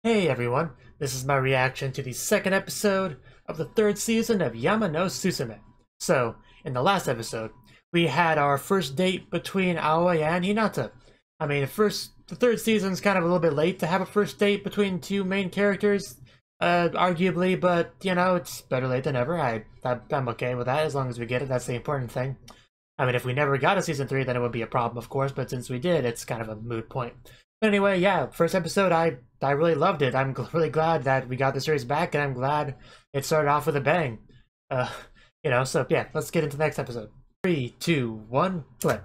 Hey everyone, this is my reaction to the second episode of the third season of Yama no Susume. So, in the last episode, we had our first date between Aoi and Hinata. I mean, the third season's kind of a little bit late to have a first date between two main characters, arguably, but, you know, it's better late than never. I'm okay with that, as long as we get it, that's the important thing. I mean, if we never got a season 3, then it would be a problem, of course, but since we did, it's kind of a moot point. But anyway, yeah, first episode, I really loved it. I'm really glad that we got the series back, and I'm glad it started off with a bang. Uh, so yeah, let's get into the next episode. 3, 2, 1, play.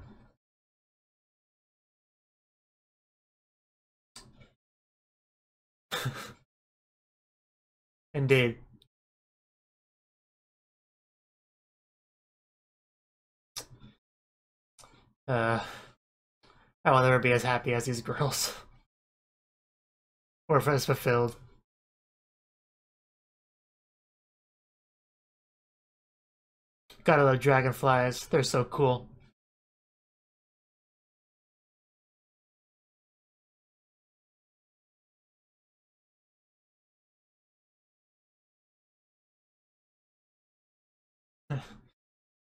Indeed. I will never be as happy as these girls. Or as fulfilled. Gotta love dragonflies. They're so cool.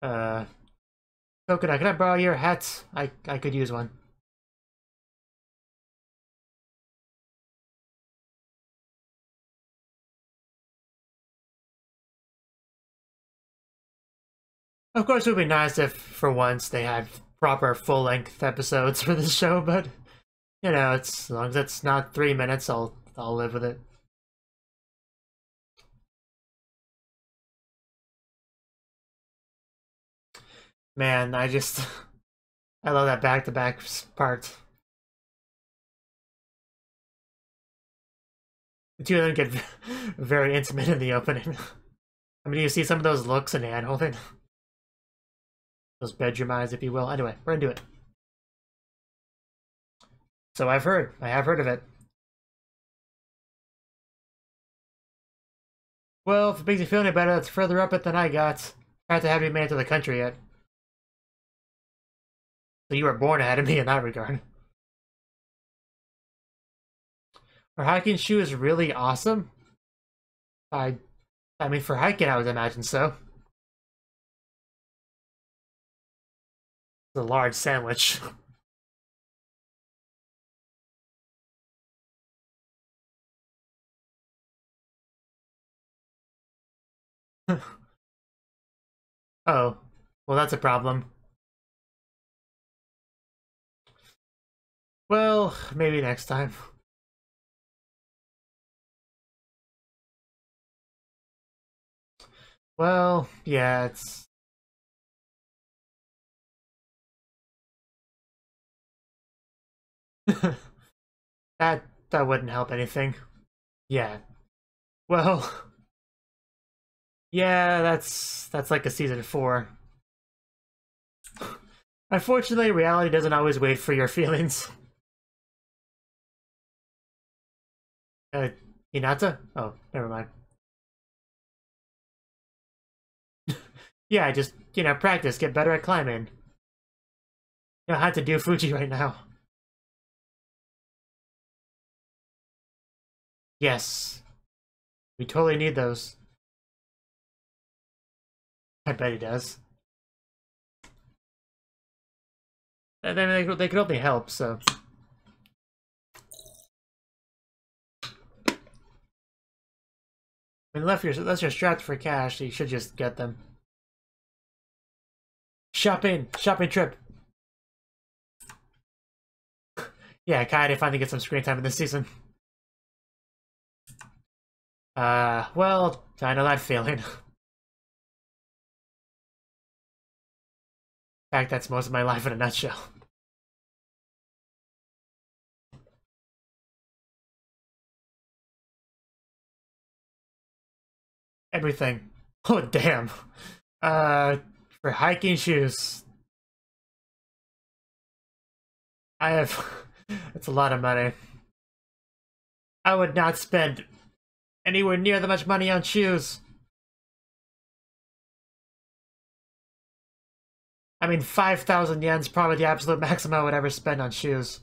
uh, Coconut, can I borrow your hat? I could use one. Of course, it would be nice if, for once, they had proper full-length episodes for this show, but, you know, as long as it's not 3 minutes, I'll live with it. Man, I love that back-to-back part. The two of them get very intimate in the opening. I mean, you see some of those looks and hand-holding. Those bedroom eyes, if you will. Anyway, we're into it. So I have heard of it. Well, if it makes you feel any better, it's further up it than I got. I have to have you made it to the country yet. So you were born ahead of me in that regard. Her hiking shoe is really awesome. I mean, for hiking, I would imagine so. It's a large sandwich. Oh, well, that's a problem. Well, maybe next time. Well, yeah, it's... that wouldn't help anything. Yeah. Well, yeah, that's like a season 4. Unfortunately, reality doesn't always wait for your feelings. Uh, Hinata? Oh, never mind. Yeah, just, practice, get better at climbing. You know how to do Fuji right now. Yes. We totally need those. I bet he does. They could only help, so... I mean, unless you're strapped for cash, you should just get them. Shopping trip. Yeah, Kaede finally get some screen time in this season. Well, I know that feeling. In fact, that's most of my life in a nutshell. Everything. Oh, damn. For hiking shoes. I have... That's a lot of money. I would not spend anywhere near that much money on shoes. I mean, 5,000 yen's probably the absolute maximum I would ever spend on shoes.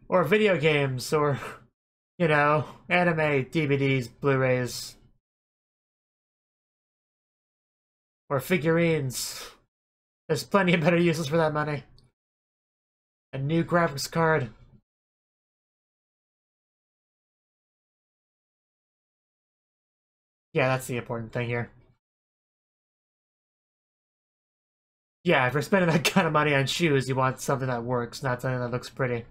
Or video games, or, you know, anime, DVDs, Blu-rays. Or figurines. There's plenty of better uses for that money. A new graphics card. Yeah, that's the important thing here. Yeah, if you're spending that kind of money on shoes, you want something that works, not something that looks pretty.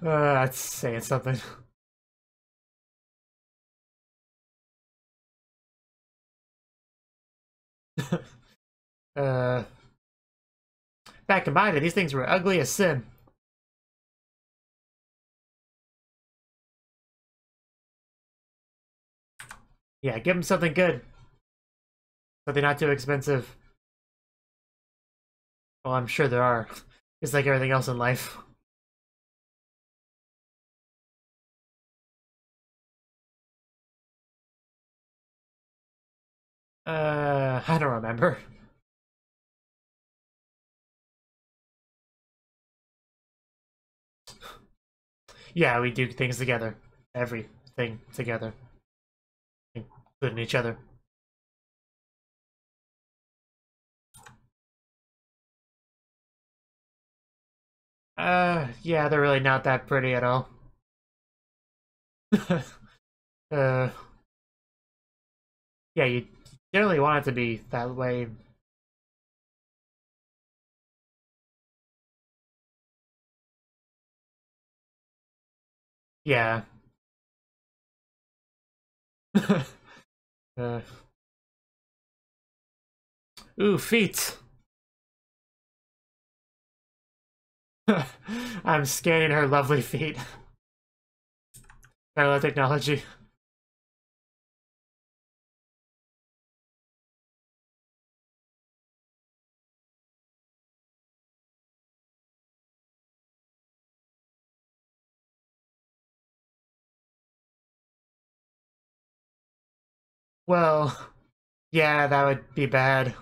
That's saying something. uh, Back in my day, these things were ugly as sin. Yeah, give them something good. Something not too expensive. Well, I'm sure there are. It's like everything else in life. I don't remember. Yeah, we do things together. Everything together. Including each other. Yeah, they're really not that pretty at all. uh, yeah, you generally want it to be that way. Yeah. uh, Ooh, feet! I'm scanning her lovely feet. Parallel technology. Well, yeah, that would be bad.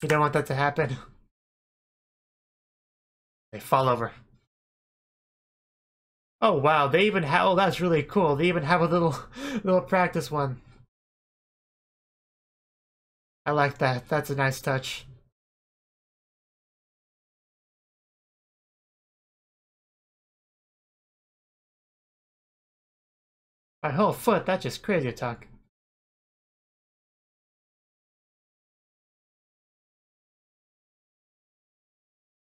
You don't want that to happen. They fall over. Oh wow, they even have, oh that's really cool. They even have a little practice one. I like that. That's a nice touch. My whole foot, that's just crazy talk.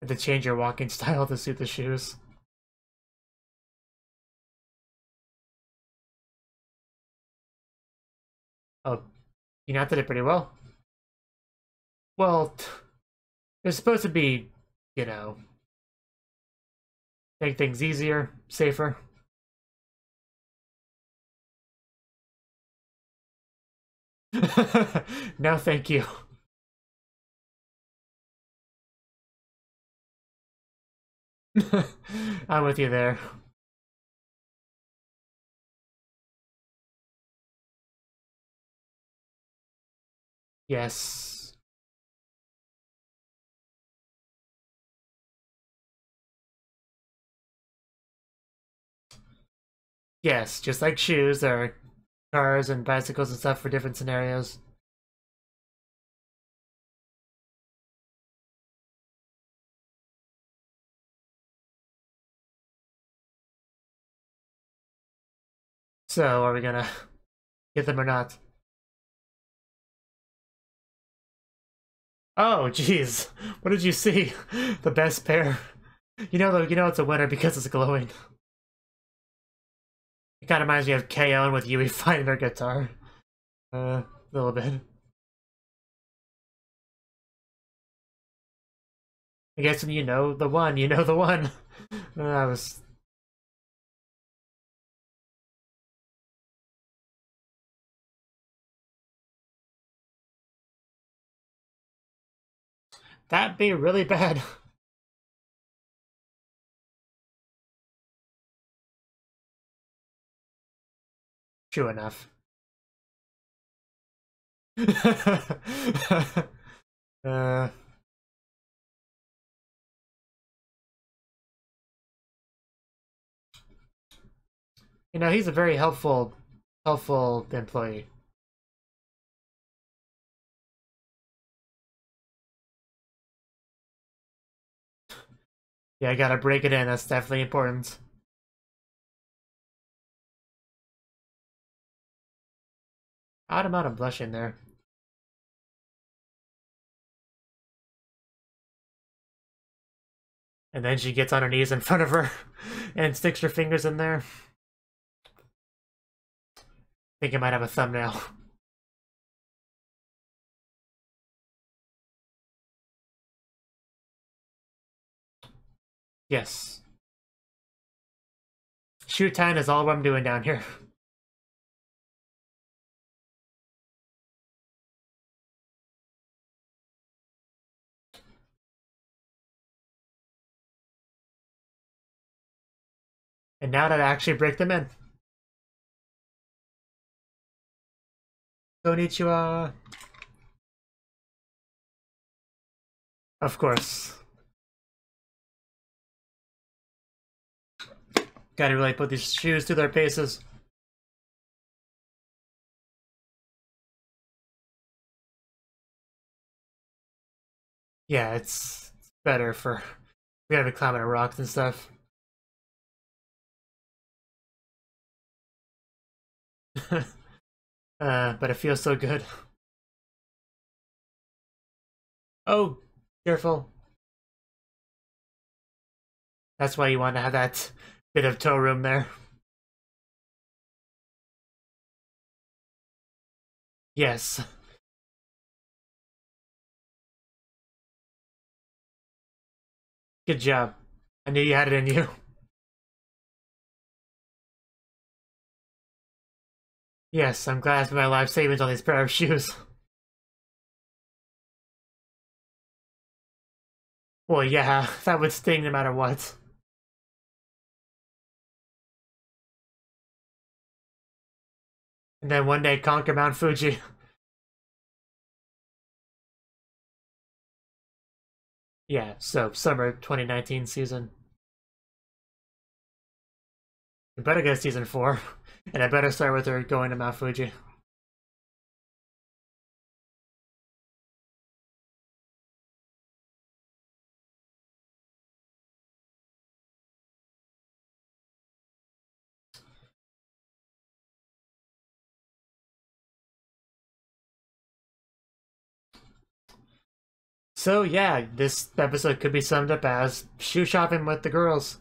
And to change your walking style to suit the shoes. Oh, you know, did it pretty well. Well, they're supposed to be, you know, make things easier, safer. No, thank you. I'm with you there. Yes. Yes, just like shoes, there are cars and bicycles and stuff for different scenarios. So, are we gonna get them or not? Oh, jeez. What did you see? The best pair. You know it's a winner because it's glowing. It kind of reminds me of KO with Yui finding her guitar. A little bit. I guess when you know the one, you know the one. I was... That'd be really bad. True enough. You know, he's a very helpful employee. Yeah, I gotta break it in. That's definitely important. Odd amount of blush in there. And then she gets on her knees in front of her and sticks her fingers in there. I think it might have a thumbnail. Yes. Shoot time is all I'm doing down here. And now to actually break them in. Konnichiwa. Of course. Gotta really put these shoes to their paces. Yeah, it's better for we gotta be climbing rocks and stuff. But it feels so good. Oh, careful. That's why you want to have that bit of toe room there. Yes. Good job. I knew you had it in you. Yes, I'm glad I spent my life savings on these pair of shoes. Well, yeah, that would sting no matter what. And then one day conquer Mount Fuji. Yeah, so summer 2019 season. We better get season 4. And I better start with her going to Mount Fuji. So yeah, this episode could be summed up as shoe shopping with the girls.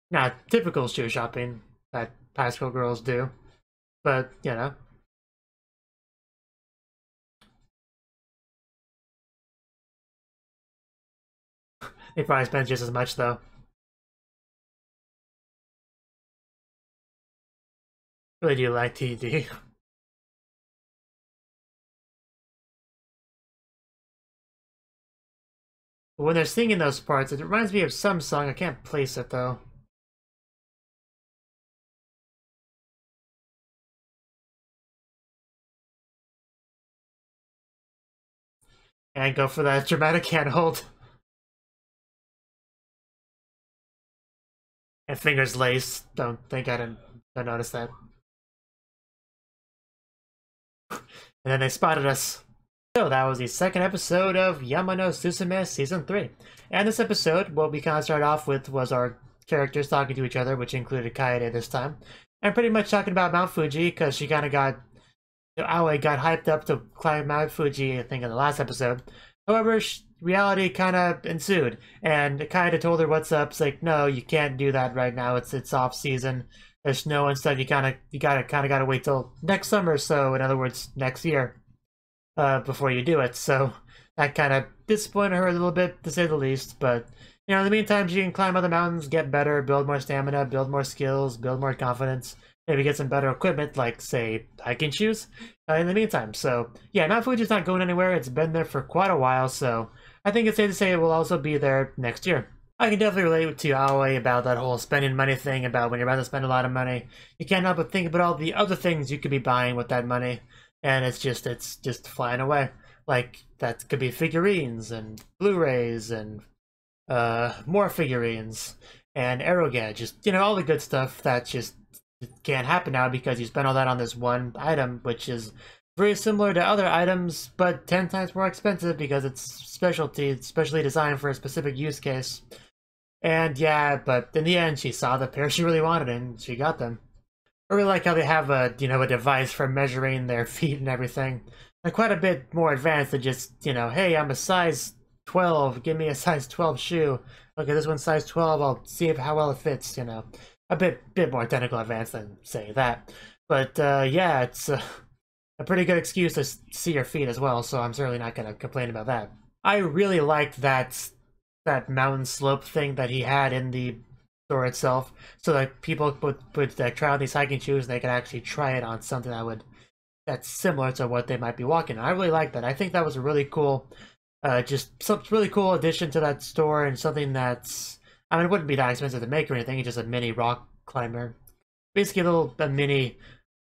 Not typical shoe shopping that high school girls do, but you know. They probably spend just as much though. Really do like TD. When they're singing those parts, it reminds me of some song. I can't place it though. And go for that dramatic handhold. And fingers laced. Don't think I didn't notice that. And then they spotted us. So that was the second episode of Yama no Susume Season 3. And this episode, what we kind of started off with was our characters talking to each other, which included Kaede this time. And pretty much talking about Mount Fuji, because she kind of got... Aoi got hyped up to climb Mount Fuji, I think, in the last episode. However, reality kind of ensued, and Kaede told her what's up. It's like, no, you can't do that right now. It's off season. There's snow and stuff. You gotta wait till next summer. So, in other words, next year, before you do it. So that kind of disappointed her a little bit, to say the least. But you know, in the meantime, she can climb other mountains, get better, build more stamina, build more skills, build more confidence. Maybe get some better equipment, like, say, hiking shoes, in the meantime. So, yeah, Mount Fuji's not going anywhere. It's been there for quite a while, so I think it's safe to say it will also be there next year. I can definitely relate to Aoi about that whole spending money thing, about when you're about to spend a lot of money, you can't help but think about all the other things you could be buying with that money, and it's just flying away. Like, that could be figurines, and Blu-rays, and more figurines, and Aerogat, just, all the good stuff that just can't happen now because you spent all that on this one item, which is very similar to other items, but 10 times more expensive because it's specially designed for a specific use case. And yeah, but in the end, she saw the pair she really wanted and she got them. I really like how they have a device for measuring their feet and everything. And quite a bit more advanced than just, hey, I'm a size 12, give me a size 12 shoe. Okay, this one's size 12, I'll see how well it fits, A bit more technical advanced than saying that. But yeah, it's a pretty good excuse to see your feet as well, so I'm certainly not going to complain about that. I really liked that mountain slope thing that he had in the store itself, so that people would try out these hiking shoes and they could actually try it on something that's similar to what they might be walking. I really like that. I think that was a really cool, just some really cool addition to that store, and something that's, I mean, it wouldn't be that expensive to make or anything. It's just a mini rock climber, basically a mini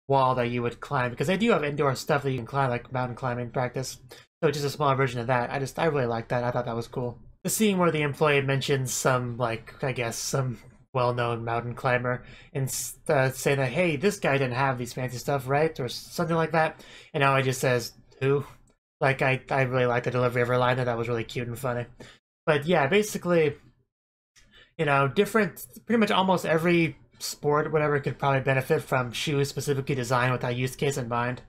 wall that you would climb, because they do have indoor stuff that you can climb, like mountain climbing practice. So just a smaller version of that. I really like that. I thought that was cool. The scene where the employee mentions some, I guess, some well-known mountain climber and say that, hey, this guy didn't have these fancy stuff, right? Or something like that. And now he just says, who? Like, I really like the delivery of her line. That was really cute and funny. But yeah, basically, pretty much almost every sport, whatever, could probably benefit from shoes specifically designed with that use case in mind.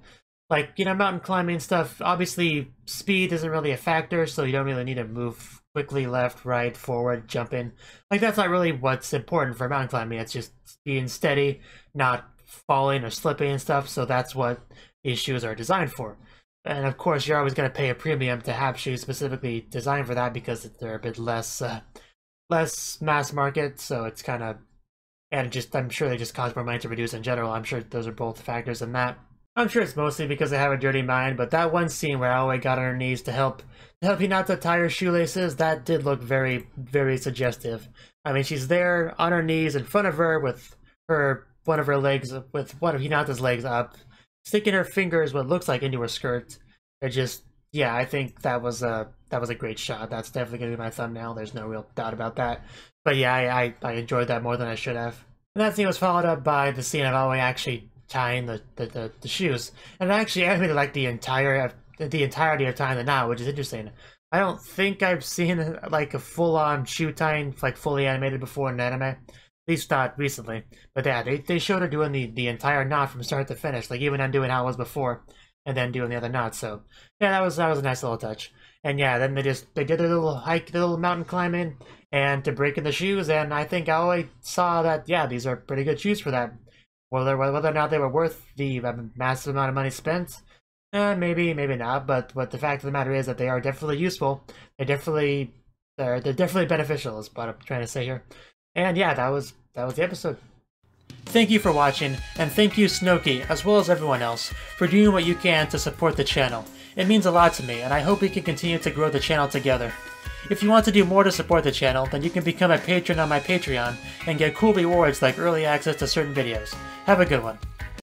Like, mountain climbing stuff, obviously speed isn't really a factor, so you don't really need to move quickly left, right, forward, jumping. Like, that's not really what's important for mountain climbing. It's just being steady, not falling or slipping and stuff, so that's what these shoes are designed for. And of course, you're always going to pay a premium to have shoes specifically designed for that because they're a bit less mass market, so it's kind of, and I'm sure they just cost more money to produce in general. I'm sure those are both factors in that. I'm sure it's mostly because they have a dirty mind, but that one scene where Aoi got on her knees to help Hinata tie her shoelaces, that did look very, very suggestive. I mean, she's there on her knees in front of her with one of Hinata's legs up, sticking her fingers, what looks like, into her skirt. It just, yeah, I think that was a great shot. That's definitely gonna be my thumbnail. There's no real doubt about that. But yeah, I enjoyed that more than I should have. And that scene was followed up by the scene of Aoi actually tying the shoes, and I actually animated like the entirety of tying the knot, which is interesting. I don't think I've seen like a full-on shoe tying like fully animated before in anime, at least not recently. But yeah, they showed her doing the entire knot from start to finish, like even undoing how it was before and then doing the other knot. So yeah, that was a nice little touch. And yeah, then they did a little hike, the little mountain climbing, and to break in the shoes, and I think Aoi saw that, yeah, these are pretty good shoes for that. Whether or not they were worth the massive amount of money spent, maybe not. But the fact of the matter is that they are definitely useful. They're definitely beneficial, is what I'm trying to say here. And yeah, that was the episode. Thank you for watching, and thank you Cnouki, as well as everyone else, for doing what you can to support the channel. It means a lot to me, and I hope we can continue to grow the channel together. If you want to do more to support the channel, then you can become a patron on my Patreon and get cool rewards like early access to certain videos. Have a good one.